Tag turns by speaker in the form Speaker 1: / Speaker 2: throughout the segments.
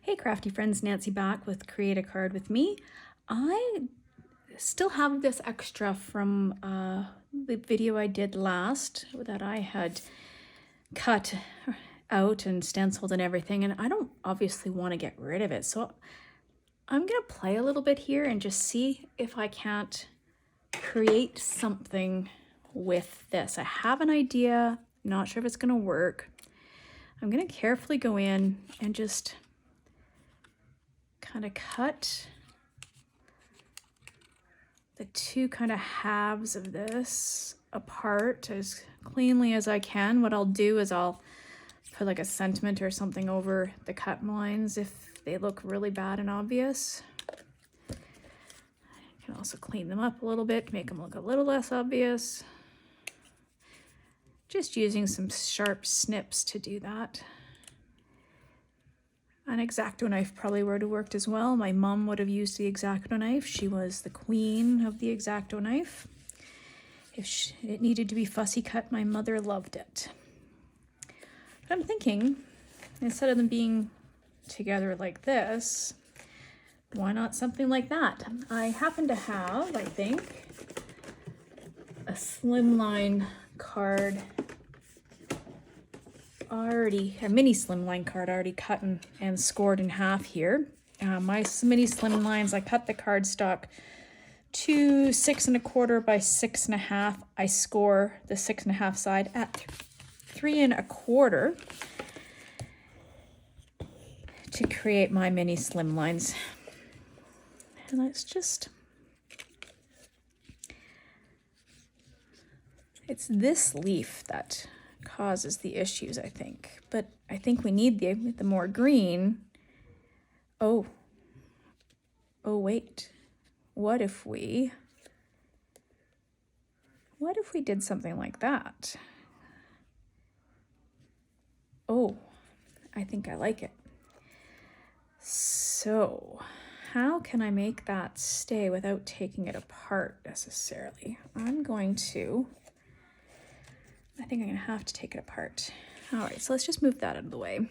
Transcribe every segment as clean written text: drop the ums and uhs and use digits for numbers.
Speaker 1: Hey crafty friends, Nancy back with Create a Card with Me. I still have this extra from the video I did last that I had cut out and stenciled and everything, and I don't obviously want to get rid of it. So I'm gonna play a little bit here and just see if I can't create something with this. I have an idea, not sure if it's gonna work. I'm gonna carefully go in and just kind of cut the two kind of halves of this apart as cleanly as I can. What I'll do is I'll put like a sentiment or something over the cut lines if they look really bad and obvious. I can also clean them up a little bit to make them look a little less obvious. Just using some sharp snips to do that. An X-Acto knife probably would have worked as well. My mom would have used the X-Acto knife. She was the queen of the X-Acto knife. If it needed to be fussy cut, my mother loved it. But I'm thinking, instead of them being together like this, why not something like that? I happen to have, I think, a slimline card already, a mini slimline card already cut and scored in half here. My mini slimlines, I cut the cardstock to 6 1/4 by 6 1/2. I score the 6 1/2 side at 3 1/4 to create my mini slimlines. And let's just, it's this leaf that causes the issues, I think. But I think we need the more green. Oh wait. What if we did something like that? Oh, I think I like it. So, how can I make that stay without taking it apart necessarily? I think I'm gonna have to take it apart. All right, so let's just move that out of the way.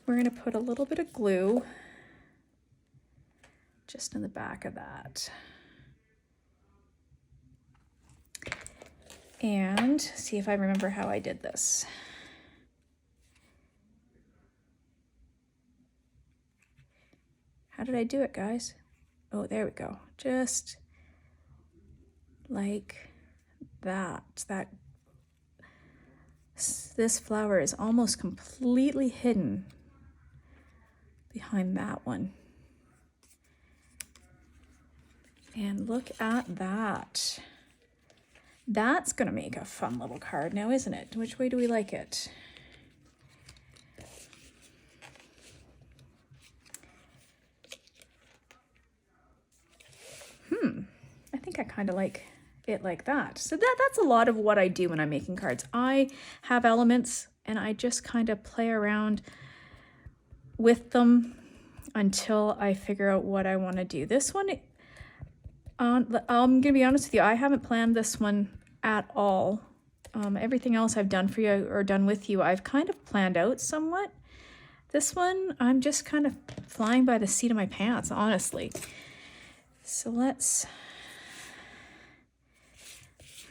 Speaker 1: We're gonna put a little bit of glue just in the back of that. And see if I remember how I did this. How did I do it, guys? Oh, there we go. Just like that. This flower is almost completely hidden behind that one. And look at that. That's gonna make a fun little card now, isn't it? Which way do we like it? I think I kind of like it like that. So that's a lot of what I do when I'm making cards. I have elements and I just kind of play around with them until I figure out what I want to do. This one, I'm gonna be honest with you, I haven't planned this one at all. Everything else I've done for you or done with you, I've kind of planned out somewhat. This one, I'm just kind of flying by the seat of my pants, honestly. So let's,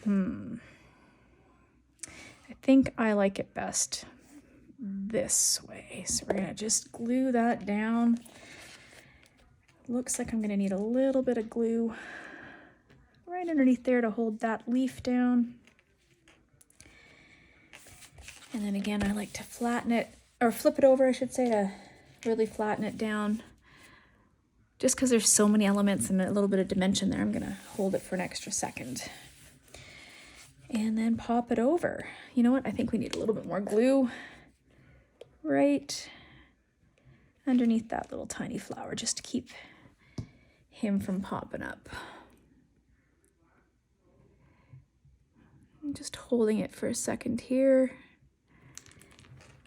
Speaker 1: I think I like it best this way. So we're gonna just glue that down. Looks like I'm gonna need a little bit of glue right underneath there to hold that leaf down. And then again, I like to flatten it, or flip it over, I should say, to really flatten it down. Just because there's so many elements and a little bit of dimension there, I'm gonna hold it for an extra second. And then pop it over. You know what? I think we need a little bit more glue right underneath that little tiny flower, just to keep him from popping up. I'm just holding it for a second here.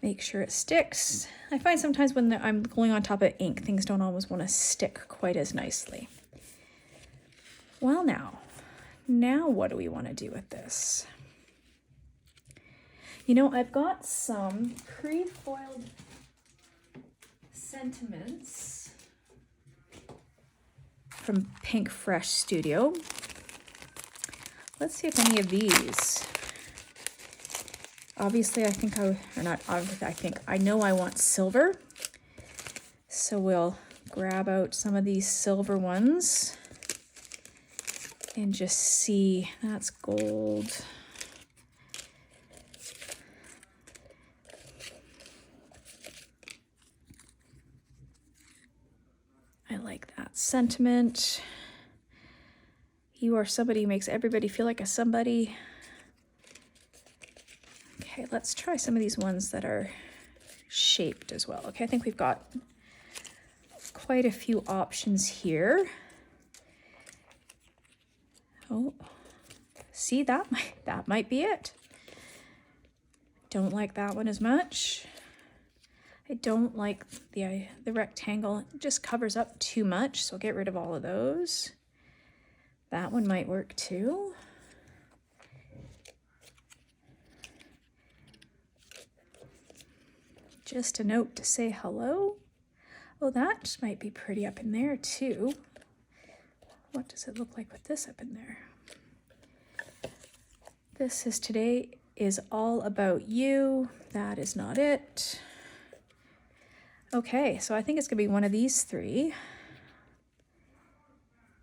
Speaker 1: Make sure it sticks. I find sometimes when I'm going on top of ink, things don't always want to stick quite as nicely. Well, now what do we want to do with this? You know, I've got some pre-foiled sentiments from Pink Fresh Studio. Let's see if any of these, obviously I know I want silver. So we'll grab out some of these silver ones and just see. That's gold. I like that sentiment. You are somebody who makes everybody feel like a somebody. Okay, let's try some of these ones that are shaped as well. Okay, I think we've got quite a few options here. Oh, see, that might be it. Don't like that one as much. I don't like the rectangle. It just covers up too much, so I'll get rid of all of those. That one might work too. Just a note to say hello. Oh, that might be pretty up in there too. What does it look like with this up in there? This is Today is All About You. That is not it. Okay, so I think it's gonna be one of these three.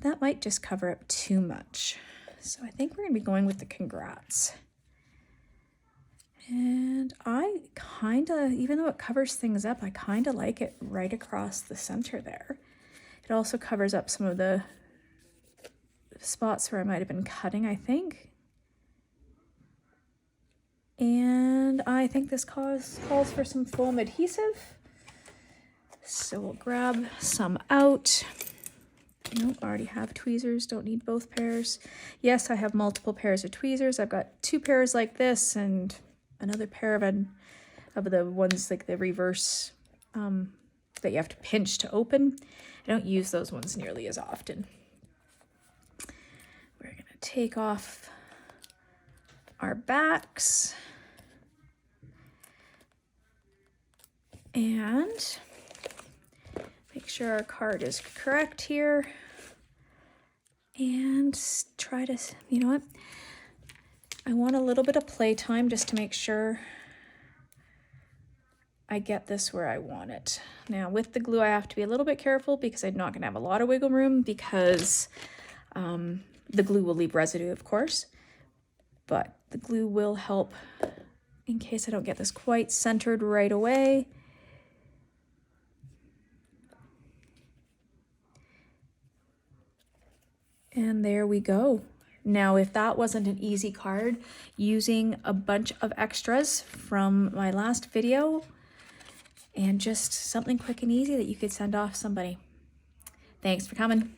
Speaker 1: That might just cover up too much. So I think we're gonna be going with the Congrats. And I kinda, even though it covers things up, I kinda like it right across the center there. It also covers up some of the spots where I might have been cutting, I think. And I think this calls for some foam adhesive. So we'll grab some out. Nope, already have tweezers, don't need both pairs. Yes, I have multiple pairs of tweezers. I've got 2 pairs like this and another pair of the ones like the reverse that you have to pinch to open. I don't use those ones nearly as often. We're gonna take off our backs and make sure our card is correct here and try to, you know what? I want a little bit of play time just to make sure I get this where I want it. Now with the glue, I have to be a little bit careful because I'm not gonna have a lot of wiggle room because the glue will leave residue, of course, but the glue will help in case I don't get this quite centered right away. And there we go. Now, if that wasn't an easy card, using a bunch of extras from my last video and just something quick and easy that you could send off somebody. Thanks for coming.